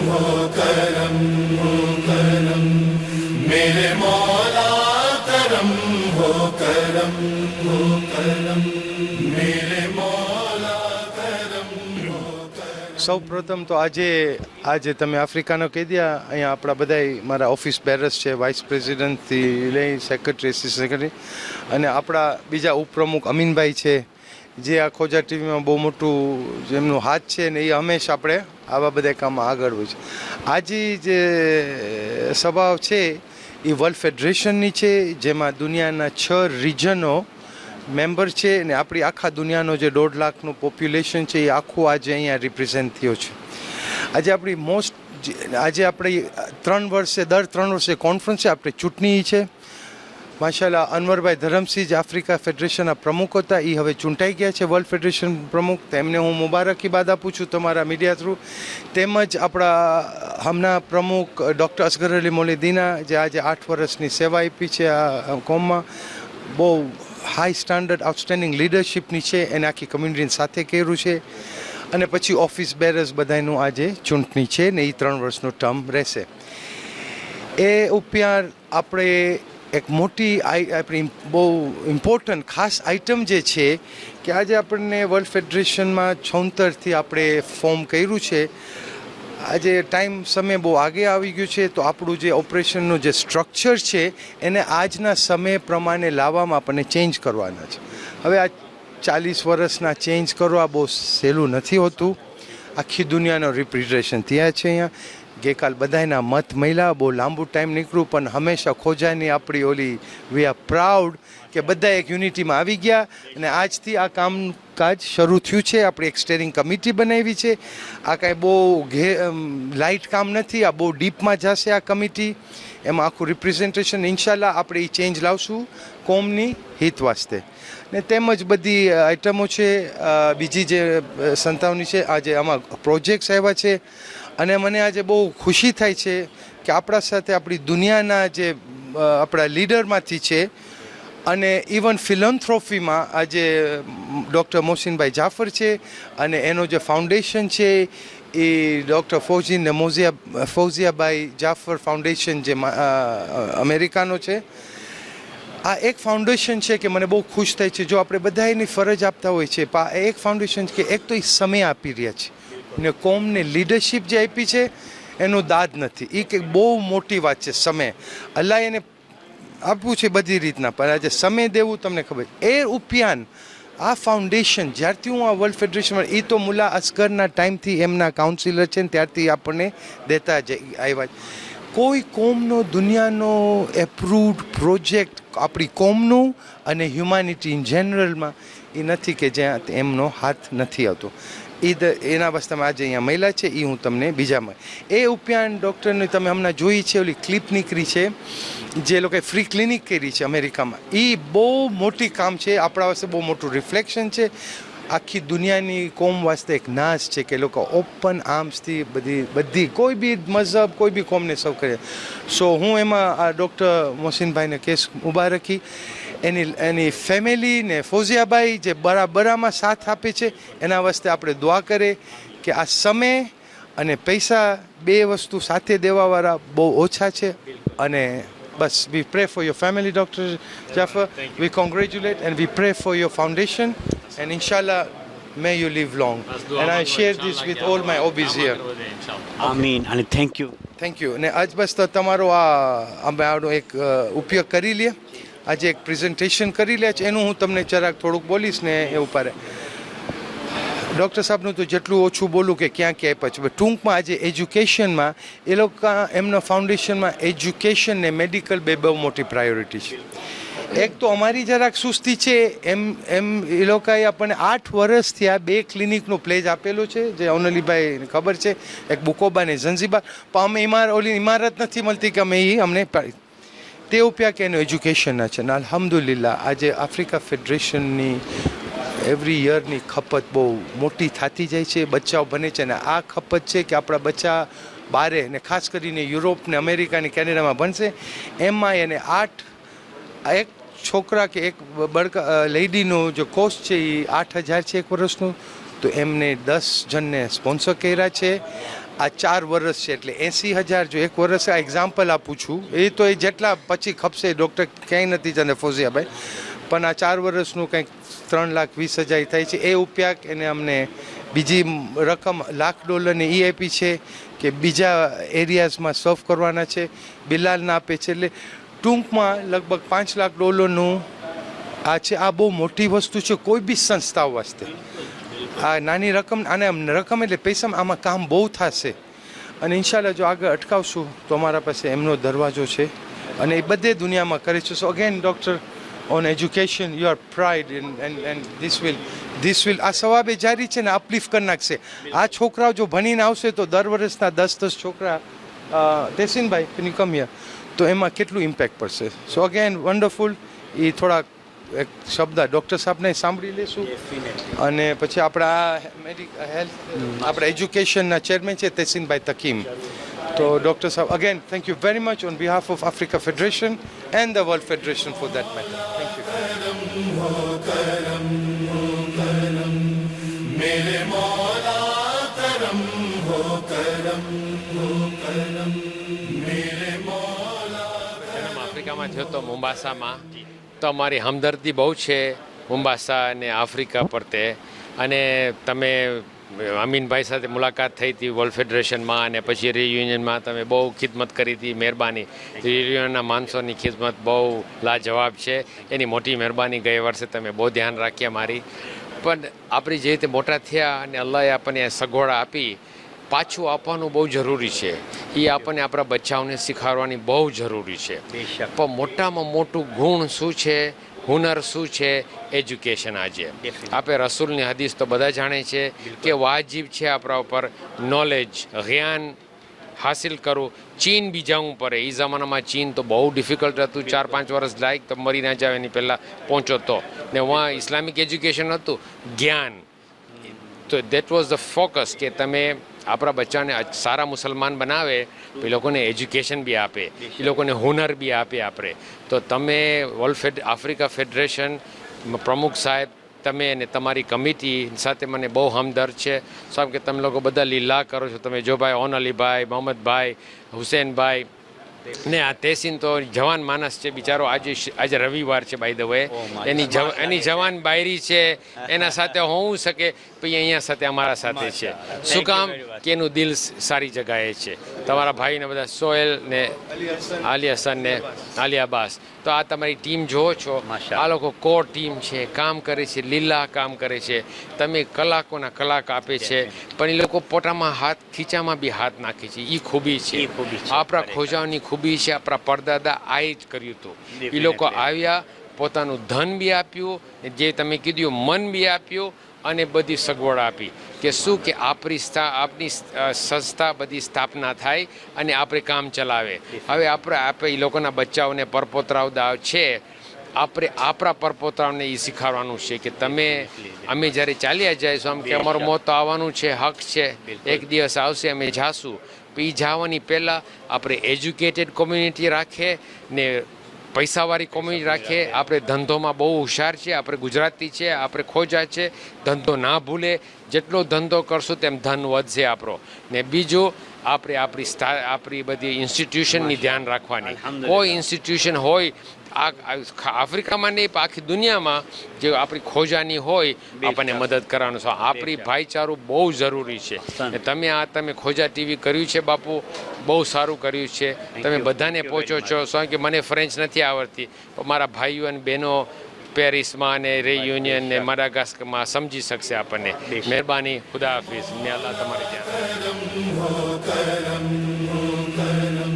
हो करम हो करम मेरे मौला करम हो करम हो करम मेरे मौला करम हो करम। સૌ પ્રથમ તો આજે તમે આફ્રિકાનો કહી દયા, અહીંયા આપણા બધાય મારા ઓફિસ બેરર્સ છે, વાઇસ પ્રેસિડેન્ટથી લઈ સેક્રેટરી, એસિસ્ટન્ટ સેક્રેટરી, અને આપણા બીજા ઉપપ્રમુખ અમીનભાઈ છે, જે આ ખોજા ટીવીમાં બહુ મોટું જેમનો હાથ છે ને એ હંમેશા આપણે આવા બધા કામમાં આગળ હોય છે. આજે જે સભા છે એ વર્લ્ડ ફેડરેશનની છે, જેમાં દુનિયાના 6 રિજનો મેમ્બર છે ને આપણી આખા દુનિયાનો જે 1.5 લાખનું પોપ્યુલેશન છે એ આખું આજે અહીંયા રિપ્રેઝેન્ટ થયો છે. આજે આપણે દર 3 વર્ષે કોન્ફરન્સ છે, આપણે ચૂંટણી છે. માશાલ્લાહ અનવરભાઈ ધરમસિંહ આફ્રિકા ફેડરેશનના પ્રમુખ હતા, એ હવે ચૂંટાઈ ગયા છે વર્લ્ડ ફેડરેશન પ્રમુખ. તેમને હું મુબારકીબાદ આપું છું તમારા મીડિયા થ્રુ. તેમજ આપણા હમણાં પ્રમુખ ડૉક્ટર અસગર અલી મોલેદીના, જે આજે 8 વર્ષની સેવા આપી છે આ કોમમાં, બહુ હાઈ સ્ટાન્ડર્ડ આઉટસ્ટેન્ડિંગ લીડરશિપની છે, એને આખી કમ્યુનિટીની સાથે કર્યું છે. અને પછી ઓફિસ બેરર્સ બધાનું આજે ચૂંટણી છે ને એ 3 વર્ષનો ટર્મ રહેશે. એ ઉપરાંત આપણે એક મોટી આપણી બહુ ઇમ્પોર્ટન્ટ ખાસ આઇટમ જે છે કે આજે આપણને વર્લ્ડ ફેડરેશનમાં 76થી આપણે ફોર્મ કર્યું છે. આજે સમય બહુ આગે આવી ગયું છે, તો આપણું જે ઓપરેશનનું જે સ્ટ્રક્ચર છે એને આજના સમય પ્રમાણે લાવવામાં આપણને ચેન્જ કરવાના છે. હવે આ 40 વર્ષના ચેન્જ કરવા બહુ સહેલું નથી હોતું. આખી દુનિયાનો રિપ્રેઝેન્ટેશન થયા છે અહીંયા. ગઈકાલ બધાના મત મળ્યા, બહુ લાંબુ ટાઈમ નીકળ્યું, પણ હંમેશા ખોજાની આપણી ઓલી વી આર પ્રાઉડ કે બધા એક યુનિટીમાં આવી ગયા અને આજથી આ કામકાજ શરૂ થયું છે. આપણે એક સ્ટેરિંગ કમિટી બનાવી છે. આ કાંઈ બહુ લાઇટ કામ નથી, આ બહુ ડીપમાં જશે આ કમિટી. એમાં આખું રિપ્રેઝેન્ટેશન ઇન્શાલ્લાહ આપણે એ ચેન્જ લાવશું કોમની હિત વાસ્તે. ને તેમજ બધી આઇટમો છે બીજી જે સંસ્થાઓની છે. આજે આમાં પ્રોજેક્ટ્સ આવ્યા છે અને મને આજે બહુ ખુશી થાય છે કે આપણા સાથે આપણી દુનિયાના જે આપણા લીડરમાંથી છે અને ઇવન ફિલન્થ્રોફીમાં આજે ડૉક્ટર મોહસિનભાઈ જાફર છે અને એનો જે ફાઉન્ડેશન છે એ ડૉક્ટર ફૌઝિયાભાઈ જાફર ફાઉન્ડેશન જે અમેરિકાનો છે. આ એક ફાઉન્ડેશન છે કે મને બહુ ખુશ થાય છે. જો આપણે બધા એની ફરજ આપતા હોય છે, એક ફાઉન્ડેશન કે એક તો એ સમય આપી રહ્યા છે ને કોમને લીડરશિપ જે આપી છે એનું દાદ નથી. એ કંઈક બહુ મોટી વાત છે. સમય અલ્લાહ એને આપવું છે બધી રીતના, પણ આજે સમય દેવું તમને ખબર. એ ઉપરાંત આ ફાઉન્ડેશન જ્યારથી હું આ વર્લ્ડ ફેડરેશનમાં, એ તો મુલા અસગરના ટાઈમથી એમના કાઉન્સિલર છે ને ત્યારથી આપણને દેતા જ આવ્યા. કોઈ કોમનો દુનિયાનો એપ્રુવડ પ્રોજેક્ટ આપણી કોમનું અને હ્યુમાનિટી ઇન જનરલમાં એ નથી કે જ્યાં એમનો હાથ નથી આવતો. એના બસ તમે આજે અહીંયા મહિલા છે એ હું તમને બીજામાં. એ ઉપરાંત ડૉક્ટરની તમે હમણાં જોઈ છે ઓલી ક્લિપ નીકળી છે જે લોકોએ ફ્રી ક્લિનિક કરી છે અમેરિકામાં. એ બહુ મોટી કામ છે, આપણા વાસ્તે બહુ મોટું રિફ્લેક્શન છે. આખી દુનિયાની કોમ વાસ્તે એક નાશ છે કે લોકો ઓપન આર્મ્સથી બધી કોઈ બી મઝહબ કોઈ બી કોમને સૌ કરે. સો હું એમાં આ ડૉક્ટર મોહસિનભાઈને કેસ મુબારકી, એની ફેમિલી ને ફૌઝિયાભાઈ જે બરાબરમાં સાથ આપે છે એના વાસ્તે આપણે દુઆ કરે કે આ સમય અને પૈસા બે વસ્તુ સાથે દેવાવાળા બહુ ઓછા છે. અને બસ we pray for your family, Dr. Jaffer. We congratulate and we pray for your foundation and inshallah may you live long. And I share this with all my OBs here. Ameen. And thank you. Thank you. અને આજ બસ તો તમારો આનો એક ઉપયોગ કરી લે. આજે એક પ્રેઝન્ટેશન કરી લે છે એનું હું તમને જરાક થોડુંક બોલીશ ને એ ઉપર. ડૉક્ટર સાહેબનું તો જેટલું ઓછું બોલું કે ક્યાં ક્યાંય પછી ટૂંકમાં આજે એજ્યુકેશનમાં એ લોકો એમના ફાઉન્ડેશનમાં એજ્યુકેશન ને મેડિકલ બહુ મોટી પ્રાયોરિટી છે. એક તો અમારી જરાક સુસ્તી છે એમ એ લોકોએ આપણને 8 વર્ષથી આ 2 ક્લિનિકનો પ્લેજ આપેલો છે જે અવનલીભાઈને ખબર છે, એક બુકોબા ને ઝંઝીબાર. પણ અમે ઓલી ઇમારત નથી મળતી કે અમે અમને તે ઉપ્યા કે એનું એજ્યુકેશનના છે. અને અલ્હમ્દુલિલ્લાહ આજે આફ્રિકા ફેડરેશનની એવરી યરની ખપત બહુ મોટી થતી જાય છે, બચ્ચાઓ બને છે. અને આ ખપત છે કે આપણા બચ્ચા બારે ને ખાસ કરીને યુરોપ ને અમેરિકા ને કેનેડામાં ભણશે. એમાં એને 8 એક છોકરા કે એક લેડીનો જે કોસ્ટ છે એ 8,000 છે 1 વર્ષનું. તો એમને 10 જણને સ્પોન્સર કર્યા છે આ 4 વર્ષ છે એટલે 80,000 જો એક વર્ષ આ એક્ઝામ્પલ આપું છું એ તો એ જેટલા પછી ખપશે ડૉક્ટર ક્યાંય નથી જાણે ફોઝિયાભાઈ પણ આ 4 વર્ષનું કંઈક $3,20,000 થાય છે એ ઉપયોગ એને અમને બીજી રકમ $1,00,000 એ આપી છે કે બીજા એરિયાઝમાં સર્વ કરવાના છે બિલાલના આપે છે એટલે ટૂંકમાં લગભગ $5,00,000નું આ છે આ બહુ મોટી વસ્તુ છે કોઈ બી સંસ્થાઓ વાસ્તે આ નાની રકમ આને રકમ એટલે પૈસામાં આમાં કામ બહુ થશે અને ઇન્શાલ્લાહ જો આગળ અટકાવશું તો અમારા પાસે એમનો દરવાજો છે અને એ બધે દુનિયામાં કરે છે સો again doctor on education you are pride and this will આ સવાબે જારી છે ને અપલિફ્ટ કરી નાખશે આ છોકરાઓ જો ભણીને આવશે તો દર વર્ષના 10 છોકરા તેસીનભાઈ કેન યુ કમ હિયર તો એમાં કેટલું ઇમ્પેક્ટ પડશે સો અગેન વન્ડરફુલ એ થોડાક એક શબ્દ ડૉક્ટર સાહેબને સાંભળી લેશું અને પછી આપણા હેલ્થ આપણા એજ્યુકેશનના ચેરમેન છે તેસીનભાઈ તકીમ તો ડૉક્ટર સાહેબ again thank you very much on behalf of Africa federation and the world federation for that matter thank you मेरे मौला करम हो करम मेरे मौला જન્મ આફ્રિકામાં થયો તો મુંબાસામાં તો અમારી હમદર્દી બહુ છે મુંબાસા અને આફ્રિકા પ્રત્યે અને તમે અમીનભાઈ સાથે મુલાકાત થઈ હતી વર્લ્ડ ફેડરેશનમાં અને પછી રિયુનિયનમાં તમે બહુ ખિદમત કરી હતી મહેરબાની રિયુનિયનના માણસોની ખિદમત બહુ લાજવાબ છે એની મોટી મહેરબાની ગયે વર્ષે તમે બહુ ધ્યાન રાખી અમારી પણ આપણી જે રીતે મોટા થયા અને અલ્લાહે આપણને સગવડ આપી પાછું આપવાનું બહુ જરૂરી છે એ આપણને આપણા બચ્ચાઓને શીખવાડવાની બહુ જરૂરી છે પણ મોટામાં મોટું ગુણ શું છે હુનર શું છે એજ્યુકેશન આજે આપણે રસૂલની હદીસ તો બધા જાણે છે કે વાજિબ છે આપણા ઉપર નોલેજ જ્ઞાન હાસિલ કરવું ચીન બી જવું પડે એ જમાનામાં ચીન તો બહુ ડિફિકલ્ટ હતું 4-5 વર્ષ લાયક તો મરી ના જાવ એની પહેલાં પહોંચો તો ને વहाँ ઇસ્લામિક એજ્યુકેશન હતું જ્ઞાન તો દેટ વોઝ ધ ફોકસ કે તમે આપણા બચ્ચાને સારા મુસલમાન બનાવે તો એ લોકોને એજ્યુકેશન બી આપે એ લોકોને હુનર બી આપે આપણે તો તમે વર્લ્ડ આફ્રિકા ફેડરેશન પ્રમુખ સાહેબ તમે અને તમારી કમિટી સાથે મને બહુ હમદર્દ છે સાહેબ કે તમે લોકો બધા લીલા કરો છો તમે જોભાઈ ઓન અલીભાઈ મોહમ્મદભાઈ હુસેનભાઈ ને આ તેસીન તો જવાન માણસ છે બિચારો આજે રવિવાર છે બાય ધ વે એની જવાન બાયરી છે એના સાથે હોવું શકે પછી અહીંયા સાથે અમારા સાથે છે શું કામ કે એનું દિલ સારી જગાએ છે તમારા ભાઈને બધા સોહેલ ને આલી હસન ને આલી અબ્બાસ તો આ તમારી ટીમ જોવો છો આ લોકો કોર ટીમ છે કામ કરે છે લીલા કામ કરે છે તમે કલાકોના કલાક આપે છે પણ એ લોકો પોતામાં હાથ ખીચામાં બી હાથ નાખે છે એ ખૂબી છે આપણા ખોજાઓની ખૂબી છે આપણા પરદાદા આ જ કર્યું હતું એ લોકો આવ્યા પોતાનું ધન બી આપ્યું જે તમે કીધું મન બી આપ્યું અને બધી સગવડ આપી કે શું કે આપણી સંસ્થા બધી સ્થાપના થાય અને આપણે કામ ચલાવે હવે આપણે એ લોકોના બચ્ચાઓને પરપોતરાઓ છે આપણે આપણા પરપોતરાઓને એ શીખવાડવાનું છે કે અમે જ્યારે ચાલ્યા જઈશું આમ કે અમારું મોત તો આવવાનું છે હક છે એક દિવસ આવશે અમે જાશું એ જવાની પહેલાં આપણે એજ્યુકેટેડ કોમ્યુનિટી રાખે ને પૈસાવાળી કોમ્યુનિટી રાખીએ આપણે ધંધોમાં બહુ હોશિયાર છે આપણે ગુજરાતી છે આપણે ખોજા છે ધંધો ના ભૂલે જેટલો ધંધો કરશું તેમ ધન વધશે આપણો ને બીજું આપણે આપણી બધી ઇન્સ્ટિટ્યુશનની ધ્યાન રાખવાની કોઈ ઇન્સ્ટિટ્યુશન હોય આફ્રિકામાં નહીં આખી દુનિયામાં જે આપણી ખોજાની હોય આપણને મદદ કરવાનું છે આપણી ભાઈચારું બહુ જરૂરી છે તમે ખોજા ટીવી કર્યું છે બાપુ બહુ સારું કર્યું છે તમે બધાને પહોંચો છો શું કે મને ફ્રેન્ચ નથી આવડતી પણ મારા ભાઈઓ અને બહેનો પેરિસમાં અને રિયુનિયન ને માડાગાસ્કરમાં સમજી શકશે આપણને મહેરબાની ખુદા હાફિઝ ને અલ્લાહ તમારે ત્યાં